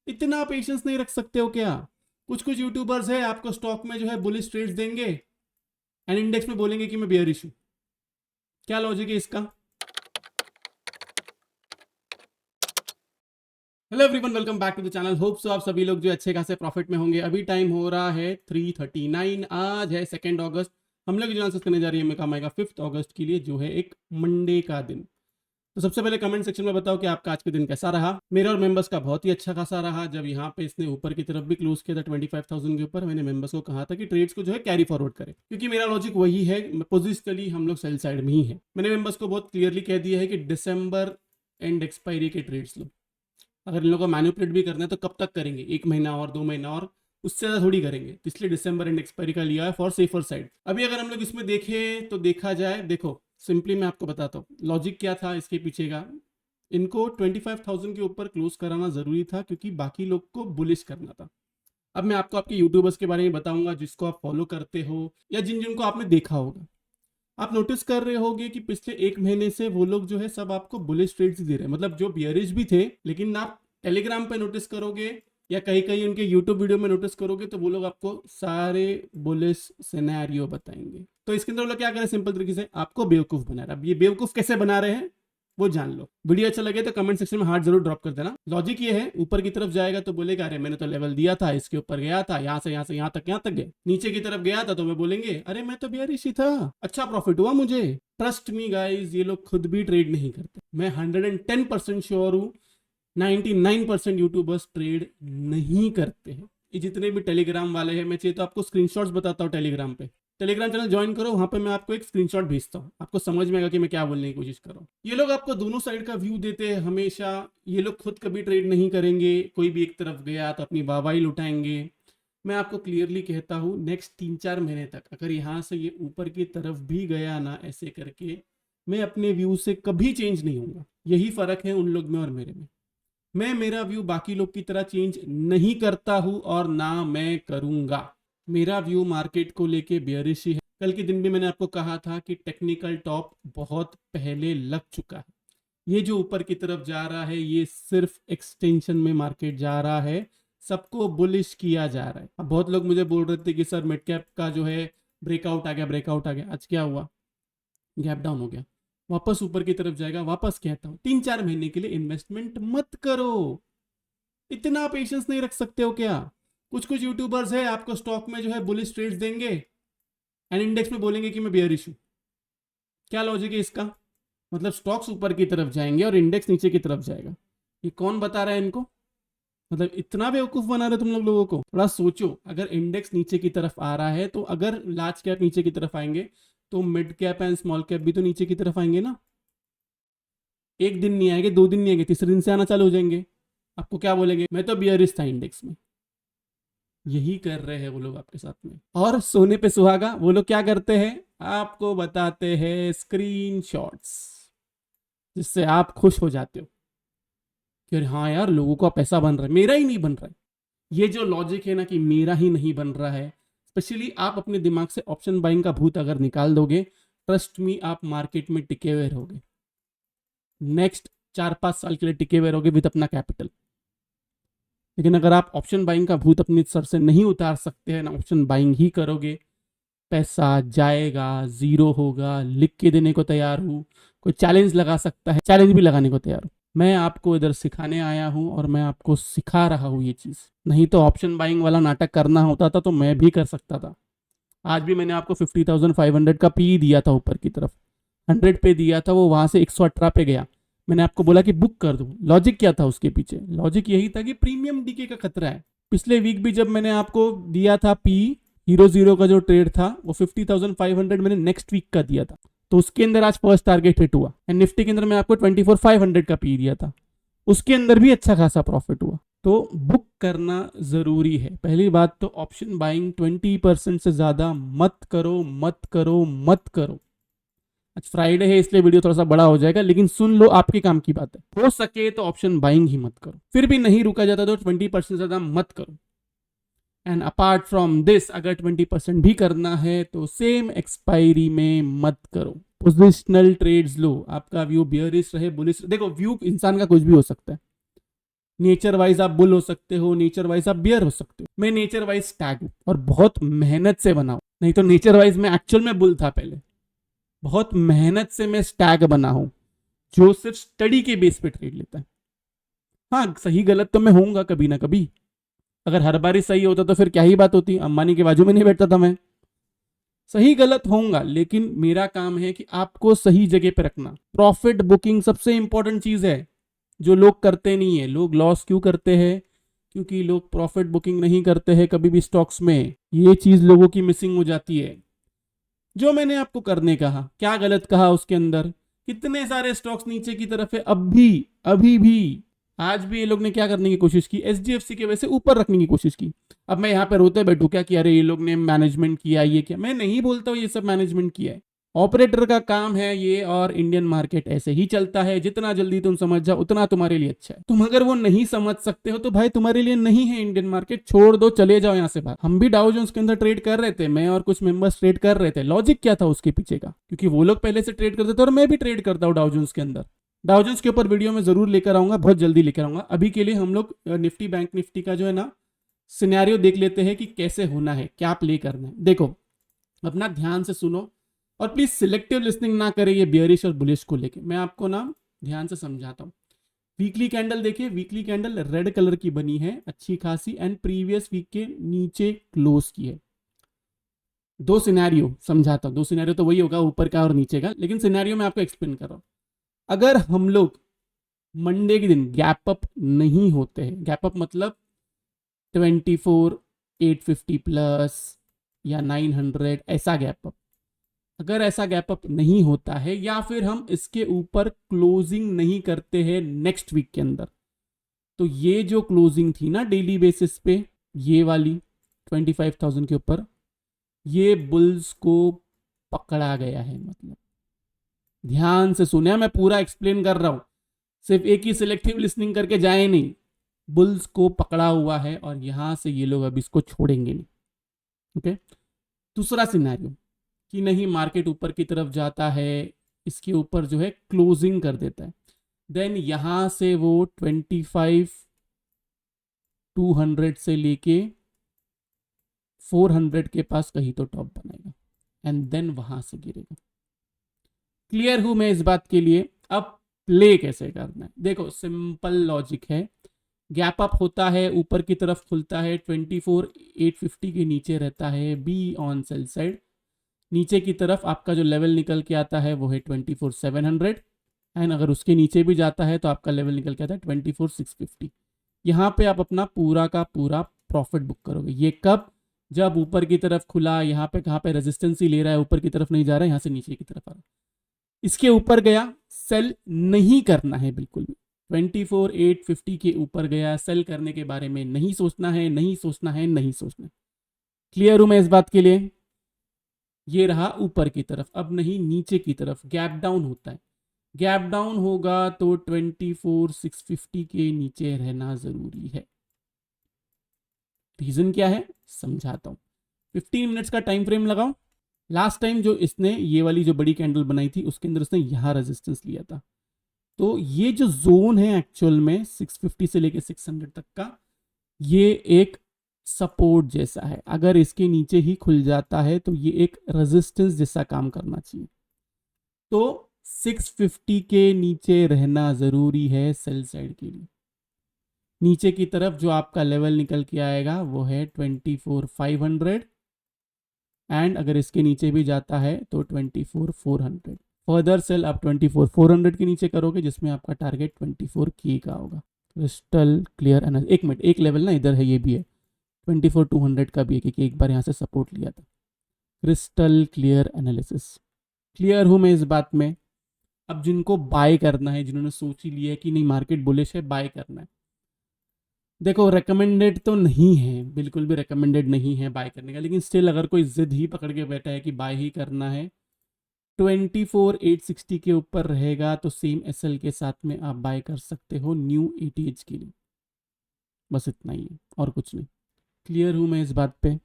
इतना पेशेंस नहीं रख सकते हो क्या? कुछ कुछ यूट्यूबर्स है आपको स्टॉक में जो है बुलिश ट्रेड्स देंगे एंड इंडेक्स में बोलेंगे कि मैं बेयरिश हूं। क्या लॉजिक है इसका? Hello everyone, welcome back to the channel. Hope so आप सभी लोग जो अच्छे खासे प्रॉफिट में होंगे। अभी टाइम हो रहा है 3:39। आज है 2 अगस्त। हम लोग जो आंसर करने जा रही है मैं काम आएगा 5 अगस्त के लिए, जो है एक मंडे का दिन। तो सबसे पहले कमेंट सेक्शन में बताओ कि आपका आज का दिन कैसा रहा। मेरा और मेंबर्स का बहुत ही अच्छा खासा रहा। जब यहाँ पे इसने ऊपर की तरफ भी क्लोज किया था 25,000 के ऊपर, मैंने मेंबर्स को कहा था कि ट्रेड्स को जो है कैरी फॉरवर्ड करें, क्योंकि मेरा लॉजिक वही है, पोजिशनली हम लोग सेल साइड में ही है। मैंने मेंबर्स को बहुत क्लियरली कह दिया है कि दिसंबर एंड एक्सपायरी के ट्रेड्स लो। अगर इन लोगों को मैनिपुलेट भी करना है तो कब तक करेंगे? 1 महीना और 2 महीना और, उससे ज़्यादा थोड़ी करेंगे। तो इसलिए दिसंबर एंड एक्सपायरी का लिया है फॉर सेफर साइड। अभी अगर हम लोग इसमें देखें तो देखा जाए, देखो सिंपली मैं आपको बताता हूँ लॉजिक क्या था इसके पीछे का। इनको 25,000 के ऊपर क्लोज कराना जरूरी था क्योंकि बाकी लोग को बुलिश करना था। अब मैं आपको आपके यूट्यूबर्स के बारे में बताऊंगा जिसको आप फॉलो करते हो या जिनको आपने देखा होगा। आप नोटिस कर रहे होगे कि पिछले 1 महीने से वो लोग जो है सब आपको बुलिश ट्रेड्स दे रहे हैं, मतलब जो बियरिश भी थे। लेकिन आप टेलीग्राम पे नोटिस करोगे या कहीं कहीं उनके यूट्यूब वीडियो में नोटिस करोगे तो वो लोग आपको सारे बुलिश सिनेरियो बताएंगे। तो इसके अंदर वो लोग क्या करें, सिंपल तरीके से आपको बेवकूफ बना रहा है। अब ये बेवकूफ कैसे बना रहे हैं वो जान लो। वीडियो अच्छा लगे तो कमेंट सेक्शन में हार्ट जरूर ड्रॉप कर देना। लॉजिक ये है, ऊपर की तरफ जाएगा तो बोलेगा अरे मैंने तो लेवल दिया था, इसके ऊपर गया था, यहाँ से यहाँ तक गए। नीचे की तरफ गया था तो मैं बोलेंगे अरे मैं तो बेयरिश ही था, अच्छा प्रॉफिट हुआ मुझे। ट्रस्ट मी गाइज, ये लोग खुद भी ट्रेड नहीं करते। मैं 110% श्योर हूँ 99% यूट्यूबर्स ट्रेड नहीं करते हैं। ये जितने भी टेलीग्राम वाले हैं, मैं चाहिए तो आपको स्क्रीनशॉट्स बताता हूँ। टेलीग्राम पे टेलीग्राम चैनल ज्वाइन करो, वहां पे मैं आपको एक स्क्रीनशॉट भेजता हूँ, आपको समझ में आएगा कि मैं क्या बोलने की कोशिश कर रहा हूँ। ये लोग आपको दोनों साइड का व्यू देते हैं हमेशा। ये लोग खुद कभी ट्रेड नहीं करेंगे, कोई भी एक तरफ गया तो अपनी वाहवाही लुटाएंगे। मैं आपको क्लियरली कहता हूँ नेक्स्ट 3-4 महीने तक अगर यहाँ से ये ऊपर की तरफ भी गया ना ऐसे करके, मैं अपने व्यू से कभी चेंज नहीं होऊंगा। यही फर्क है उन लोग में और मेरे में। मैं मेरा व्यू बाकी लोग की तरह चेंज नहीं करता हूं और ना मैं करूंगा। मेरा व्यू मार्केट को लेके बेयरिश ही है। कल के दिन भी मैंने आपको कहा था कि टेक्निकल टॉप बहुत पहले लग चुका है। ये जो ऊपर की तरफ जा रहा है ये सिर्फ एक्सटेंशन में मार्केट जा रहा है, सबको बुलिश किया जा रहा है। अब बहुत लोग मुझे बोल रहे थे कि सर मिड कैप का जो है ब्रेकआउट आ गया, ब्रेकआउट आ गया। आज क्या हुआ? गैप डाउन हो गया, वापस ऊपर की तरफ जाएगा। वापस कहता हूं 3-4 महीने के लिए इन्वेस्टमेंट मत करो। इतना पेशेंस नहीं रख सकते हो क्या? कुछ कुछ यूट्यूबर्स है आपको स्टॉक में जो है बुलिश ट्रेड्स देंगे एंड इंडेक्स में बोलेंगे कि मैं बेयरिश हूं। क्या लॉजिक है इसका? मतलब स्टॉक्स ऊपर की तरफ जाएंगे और इंडेक्स नीचे की तरफ जाएगा। ये कौन बता रहा है इनको? मतलब इतना बेवकूफ बना रहे तुम लोगों को। थोड़ा सोचो, अगर इंडेक्स नीचे की तरफ आ रहा है तो अगर लार्ज कैप नीचे की तरफ आएंगे तो mid cap and small cap भी तो नीचे की तरफ आएंगे ना। एक दिन नहीं आएंगे, 2 दिन नहीं आएंगे, तीसरे दिन से आना चालू हो जाएंगे। आपको क्या बोलेंगे, मैं तो बियरिश था इंडेक्स में। यही कर रहे हैं वो लोग आपके साथ में। और सोने पे सुहागा वो लोग क्या करते हैं, आपको बताते हैं स्क्रीनशॉट्स, जिससे आप खुश हो जाते हो कि हाँ यार लोगों का पैसा बन रहा है, मेरा ही नहीं बन रहा है। ये जो लॉजिक है ना कि मेरा ही नहीं बन रहा है, स्पेशली आप अपने दिमाग से ऑप्शन बाइंग का भूत अगर निकाल दोगे, ट्रस्ट मी आप मार्केट में टिके हुए रहोगे। नेक्स्ट 4-5 साल के लिए टिके हुए रहोगे विद अपना कैपिटल। लेकिन अगर आप ऑप्शन बाइंग का भूत अपने सर से नहीं उतार सकते हैं ना, ऑप्शन बाइंग ही करोगे, पैसा जाएगा, जीरो होगा। लिख के देने को तैयार हूँ, कोई चैलेंज लगा सकता है, चैलेंज भी लगाने को तैयार हूँ। मैं आपको इधर सिखाने आया हूँ और मैं आपको सिखा रहा हूँ ये चीज़। नहीं तो ऑप्शन बाइंग वाला नाटक करना होता था तो मैं भी कर सकता था। आज भी मैंने आपको 50,500 का पी दिया था ऊपर की तरफ, 100 पे दिया था, वो वहां से 118 पे गया। मैंने आपको बोला कि बुक कर दो। लॉजिक क्या था उसके पीछे? लॉजिक यही था कि प्रीमियम डीके का खतरा है। पिछले वीक भी जब मैंने आपको दिया था पी, हीरो जीरो का जो ट्रेड था वो 50,500 मैंने नेक्स्ट वीक का दिया था, तो उसके अंदर आज फर्स्ट टारगेट हिट हुआ। एंड निफ्टी के अंदर मैं आपको 24,500 का पी दिया था, उसके अंदर भी अच्छा खासा प्रॉफिट हुआ। तो बुक करना जरूरी है। पहली बात तो ऑप्शन बाइंग 20% से ज्यादा मत करो, मत करो, मत करो। आज फ्राइडे है इसलिए वीडियो थोड़ा सा बड़ा हो जाएगा, लेकिन सुन लो, आपके काम की बात है। हो सके तो ऑप्शन बाइंग ही मत करो, फिर भी नहीं रुका जाता तो 20% से ज्यादा मत करो। एंड अपार्ट फ्रॉम दिस, अगर 20% भी करना है तो सेम एक्सपायरी में मत करो। पोजिशनल ट्रेड्स लो, आपका व्यू बियरिश रहे, बुलिश। देखो व्यू इंसान का कुछ भी हो सकता है, नेचर वाइज आप बुल हो सकते हो, नेचर वाइज आप बियर हो सकते हो। मैं नेचर वाइज स्टैग हूं और बहुत मेहनत से बना हूं, नहीं तो नेचर वाइज में एक्चुअल में बुल था पहले। बहुत मेहनत से मैं स्टैग बना हूं जो सिर्फ स्टडी के बेस पे ट्रेड लेता है। हाँ, सही गलत तो मैं होऊंगा कभी ना कभी। अगर हर बार ही सही होता तो फिर क्या ही बात होती, अंबानी के बाजू में नहीं बैठता था मैं। सही गलत होऊंगा, लेकिन मेरा काम है कि आपको सही जगह पे रखना। प्रॉफिट बुकिंग सबसे इंपॉर्टेंट चीज है जो लोग करते नहीं है। लोग लॉस क्यों करते हैं? क्योंकि लोग प्रॉफिट बुकिंग नहीं करते हैं कभी भी स्टॉक्स में। ये चीज लोगों की मिसिंग हो जाती है। जो मैंने आपको करने कहा, क्या गलत कहा उसके अंदर? कितने सारे स्टॉक्स नीचे की तरफ है अभी भी। आज भी ये लोग ने क्या करने की कोशिश की? एचडीएफसी के वैसे ऊपर रखने की कोशिश की। अब मैं यहाँ पे रोते बैठू क्या कि अरे ये लोग ने मैनेजमेंट किया, ये किया? मैं नहीं बोलता हूँ ये सब मैनेजमेंट किया है। ऑपरेटर का काम है ये, और इंडियन मार्केट ऐसे ही चलता है। जितना जल्दी तुम समझ जाओ उतना तुम्हारे लिए अच्छा है। तुम अगर वो नहीं समझ सकते हो तो भाई तुम्हारे लिए नहीं है इंडियन मार्केट, छोड़ दो, चले जाओ यहाँ से बाहर। हम भी डाउ जोन्स के अंदर ट्रेड कर रहे थे, मैं और कुछ मेंबर्स ट्रेड कर रहे थे। लॉजिक क्या था उसके पीछे का? क्योंकि वो लोग पहले से ट्रेड करते थे और मैं भी ट्रेड करता हूँ डाउ जोन्स के अंदर। डाउ जोन्स के ऊपर वीडियो में जरूर लेकर आऊंगा, बहुत जल्दी लेकर आऊंगा। अभी के लिए हम लोग निफ्टी बैंक निफ्टी का जो है ना सिनेरियो देख लेते हैं कि कैसे होना है, क्या प्ले करना है। देखो, अपना ध्यान से सुनो और प्लीज सिलेक्टिव लिसनिंग ना करें ये बियरिश और बुलिश को लेके। मैं आपको ना ध्यान से समझाता हूँ। वीकली कैंडल देखिए, वीकली कैंडल रेड कलर की बनी है अच्छी खासी, एंड प्रीवियस वीक के नीचे क्लोज की है। दो सिनेरियो समझाता हूँ, दो सिनेरियो तो वही होगा ऊपर का और नीचे का, लेकिन सिनेरियो मैं आपको एक्सप्लेन कर रहा हूँ। अगर हम लोग मंडे के दिन गैप अप नहीं होते हैं, गैप अप मतलब 24,850 प्लस या 900, ऐसा गैप अप, अगर ऐसा गैप अप नहीं होता है या फिर हम इसके ऊपर क्लोजिंग नहीं करते हैं नेक्स्ट वीक के अंदर, तो ये जो क्लोजिंग थी ना डेली बेसिस पे, ये वाली 25,000 के ऊपर, ये बुल्स को पकड़ा गया है। मतलब ध्यान से सुने, मैं पूरा एक्सप्लेन कर रहा हूं, सिर्फ एक ही सिलेक्टिव लिसनिंग करके जाए नहीं। बुल्स को पकड़ा हुआ है और यहां से ये लोग अब इसको छोड़ेंगे नहीं। ओके, दूसरा सिनेरियो कि नहीं मार्केट ऊपर की तरफ जाता है, इसके ऊपर जो है क्लोजिंग कर देता है, देन यहां से वो 25,200 से लेके 400 के पास कहीं तो टॉप बनाएगा एंड देन वहां से गिरेगा। क्लियर हूं मैं इस बात के लिए? अब प्ले कैसे करना है देखो, सिंपल लॉजिक है। गैप अप होता है, ऊपर की तरफ खुलता है, 24,850 के नीचे रहता है, बी ऑन सेल साइड। नीचे की तरफ आपका जो लेवल निकल के आता है वो है 24,700, एंड अगर उसके नीचे भी जाता है तो आपका लेवल निकल के आता है 24,650। यहाँ पे आप अपना पूरा का पूरा प्रॉफिट बुक करोगे। ये कब? जब ऊपर की तरफ खुला, यहाँ पे कहाँ पे रेजिस्टेंस ही ले रहा है, ऊपर की तरफ नहीं जा रहा है, यहाँ से नीचे की तरफ आ रहा है, इसके ऊपर गया, सेल नहीं करना है बिल्कुल भी। 24,850 के ऊपर गया, सेल करने के बारे में नहीं सोचना है, नहीं सोचना है, नहीं सोचना है। क्लियर हूं मैं इस बात के लिए? ये रहा ऊपर की तरफ, अब नहीं नीचे की तरफ गैप डाउन होता है। गैप डाउन होगा तो 24,650 के नीचे रहना जरूरी है। रीजन क्या है समझाता हूं। 15 मिनट्स का टाइम फ्रेम लगाओ। लास्ट टाइम जो इसने ये वाली जो बड़ी कैंडल बनाई थी उसके अंदर इसने यहां रेजिस्टेंस लिया था, तो ये जो जोन है एक्चुअल में 650 से लेके 600 तक का, ये एक सपोर्ट जैसा है। अगर इसके नीचे ही खुल जाता है तो ये एक रेजिस्टेंस जैसा काम करना चाहिए। तो 650 के नीचे रहना जरूरी है सेल साइड के लिए। नीचे की तरफ जो आपका लेवल निकल के आएगा वो है 24,500, एंड अगर इसके नीचे भी जाता है तो 24,400। फर्दर सेल आप 24,400 के नीचे करोगे जिसमें आपका टारगेट 24K का होगा। Crystal clear analysis. एक मिनट, एक लेवल ना इधर है, ये भी है 24,200 का भी है, क्योंकि एक बार यहाँ से सपोर्ट लिया था। Crystal clear analysis. क्लियर हूँ मैं इस बात में? अब जिनको बाय करना है, जिन्होंने सोच ही लिया है कि नहीं मार्केट बुलिश है, बाय करना है, देखो रिकमेंडेड तो नहीं है, बिल्कुल भी रिकमेंडेड नहीं है बाय करने का, लेकिन स्टिल अगर कोई जिद ही पकड़ के बैठा है कि बाय ही करना है, 24,860 के ऊपर रहेगा तो सेम एसएल के साथ में आप बाय कर सकते हो न्यू एटीएच के लिए। बस इतना ही है और कुछ नहीं। क्लियर हूँ मैं इस बात पे?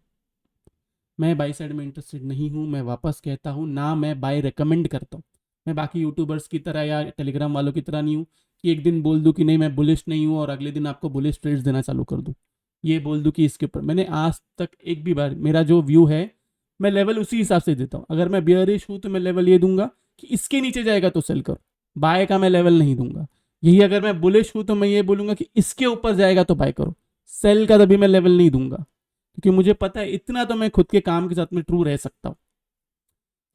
मैं बाई साइड में इंटरेस्टेड नहीं हूँ। मैं वापस कहता हूँ ना, मैं बाय रिकमेंड करता हूँ। मैं बाकी यूट्यूबर्स की तरह या टेलीग्राम वालों की तरह नहीं हूँ कि एक दिन बोल दूं कि नहीं मैं बुलिश नहीं हूं और अगले दिन आपको बुलिश ट्रेड्स देना चालू कर दूं, ये बोल दूं कि इसके ऊपर मैंने आज तक एक भी बार, मेरा जो व्यू है मैं लेवल उसी हिसाब से देता हूं। अगर मैं बियरिश हूं तो मैं लेवल ये दूंगा कि इसके नीचे जाएगा तो सेल करो, बाय का मैं लेवल नहीं दूंगा। यही अगर मैं बुलिश हूं तो मैं ये बोलूंगा कि इसके ऊपर जाएगा तो बाय करो, सेल का तभी मैं लेवल नहीं दूंगा, क्योंकि मुझे पता है इतना तो मैं खुद के काम के साथ में ट्रू रह सकता हूं।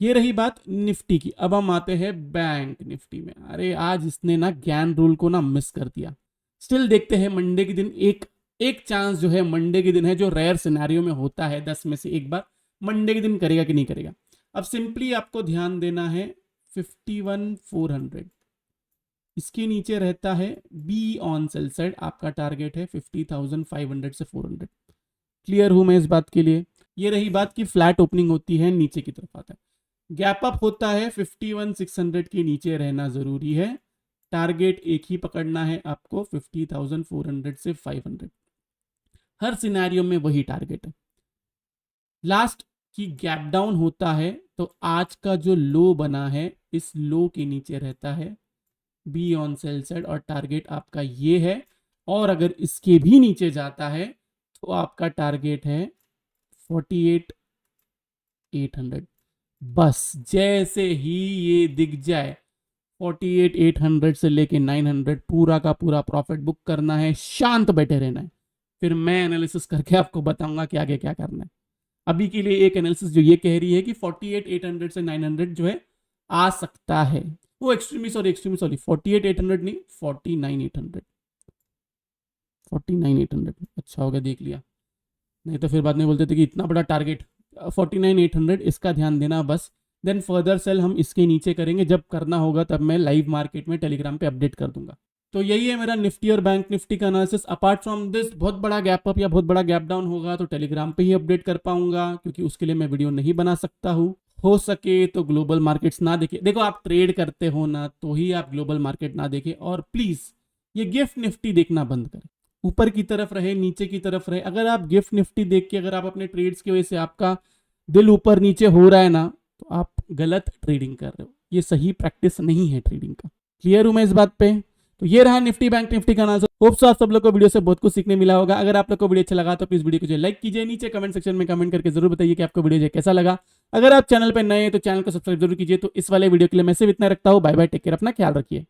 ये रही बात निफ्टी की। अब हम आते हैं बैंक निफ्टी में। अरे आज इसने ना ज्ञान रूल को ना मिस कर दिया। स्टिल देखते हैं मंडे के दिन, एक चांस जो है मंडे के दिन है, जो रेयर सिनेरियो में होता है 10 में से एक बार, मंडे के दिन करेगा कि नहीं करेगा। अब सिंपली आपको ध्यान देना है 51,400, इसके नीचे रहता है बी ऑन सेल साइड, आपका टारगेट है 50,500 से 400। क्लियर हूं मैं इस बात के लिए। ये रही बात कि फ्लैट ओपनिंग होती है, नीचे की तरफ आता है, गैप अप होता है 51,600 के नीचे रहना जरूरी है। टारगेट एक ही पकड़ना है आपको 50,400 से 500, हर सिनेरियो में वही टारगेट है। लास्ट की गैप डाउन होता है तो आज का जो लो बना है इस लो के नीचे रहता है बी ऑन सेल साइड, और टारगेट आपका ये है। और अगर इसके भी नीचे जाता है तो आपका टारगेट है 48,800। बस जैसे ही ये दिख जाए 48,800 से लेके 900, पूरा का पूरा प्रॉफिट बुक करना है, शांत बैठे रहना है। फिर मैं एनालिसिस करके आपको बताऊंगा कि आगे क्या करना है। अभी के लिए एक एनालिसिस जो ये कह रही है कि 48,800 से 900 जो है आ सकता है, वो एक्सट्रीमी सॉरी 48,800 नहीं, 49,800। अच्छा हो गया देख लिया, नहीं तो फिर बाद में बोलते थे कि इतना बड़ा टारगेट। 49,800 इसका ध्यान देना बस। देन फर्दर सेल हम इसके नीचे करेंगे, जब करना होगा तब मैं लाइव मार्केट में टेलीग्राम पे अपडेट कर दूंगा। तो यही है मेरा निफ्टी और बैंक निफ्टी का एनालिसिस। अपार्ट फ्रॉम दिस, बहुत बड़ा गैप अप या बहुत बड़ा गैप डाउन होगा तो टेलीग्राम पे ही अपडेट कर पाऊंगा, क्योंकि उसके लिए मैं वीडियो नहीं बना सकता हूँ। हो सके तो ग्लोबल मार्केट्स ना देखें। देखो आप ट्रेड करते हो ना, तो ही आप ग्लोबल मार्केट ना देखें। और प्लीज ये गिफ्ट निफ्टी देखना बंद करें, ऊपर की तरफ रहे नीचे की तरफ रहे। अगर आप गिफ्ट निफ्टी देख के, अगर आप अपने ट्रेड्स की वजह से आपका दिल ऊपर नीचे हो रहा है ना, तो आप गलत ट्रेडिंग कर रहे हो। ये सही प्रैक्टिस नहीं है ट्रेडिंग का। क्लियर हूं मैं इस बात पे। तो ये रहा निफ्टी बैंक निफ्टी का आंसर। होप सो आप सब लोग को वीडियो से बहुत कुछ सीखने मिला होगा। अगर आप लोग को वीडियो अच्छा लगा तो प्लीज वीडियो को जो लाइक कीजिए, नीचे कमेंट सेक्शन में कमेंट करके जरूर बताइए कि आपको वीडियो कैसा लगा। अगर आप चैनल पर नए हैं तो चैनल को सब्सक्राइब जरूर कीजिए। तो इस वाले वीडियो के लिए मैं सिर्फ इतना रखता हूं। बाय बाय, टेक केयर, अपना ख्याल रखिए।